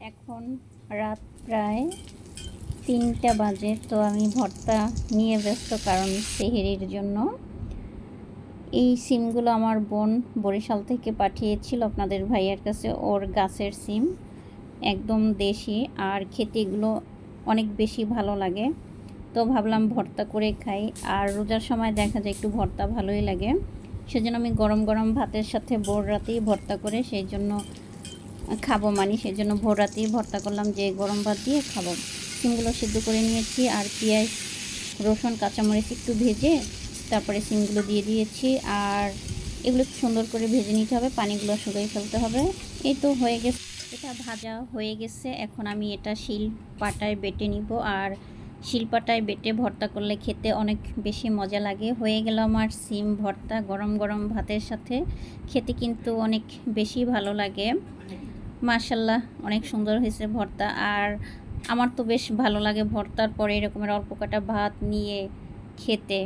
এখন রাত প্রায় 3টা বাজে। তো আমি ভর্তা নিয়ে ব্যস্ত, কারণ সেহরির জন্য। এই সিমগুলো আমার বোন বরিশাল থেকে পাঠিয়েছিল আপনাদের ভাইয়ার কাছে, ওর গাছের সিম, একদম দেশি, আর খেতে এগুলো অনেক বেশি ভালো লাগে। তো ভাবলাম ভর্তা করে খাই, আর রোজার সময় দেখা যায় একটু ভর্তা ভালোই লাগে। সেজন্য আমি গরম গরম ভাতের সাথে ভোর রাতেই ভর্তা করে সেই জন্য খাবো, সেই জন্য ভোর রাতেই ভর্তা করলাম যে গরম ভাত দিয়ে খাবো। সিমগুলো সিদ্ধ করে নিয়েছি, আর পেঁয়াজ, রসুন, কাঁচামরিচ একটু ভেজে তারপরে সিমগুলো দিয়ে দিয়েছি। আর এগুলো সুন্দর করে ভেজে নিতে হবে, পানিগুলো শুকিয়ে ফেলতে হবে। এই তো হয়ে গেছে, এটা ভাজা হয়ে গেছে। এখন আমি এটা শিল পাটায় বেটে নিব, আর শিলপাটায় বেটে ভর্তা করলে খেতে অনেক বেশি মজা লাগে। হয়ে গেল আমার সিম ভর্তা, গরম গরম ভাতের সাথে খেতে কিন্তু অনেক বেশি ভালো লাগে। মাশাল্লাহ, অনেক সুন্দর হয়েছে ভর্তা। আর আমার তো বেশ ভালো লাগে ভর্তার পরে এরকমের অল্প কাটা ভাত নিয়ে খেতে।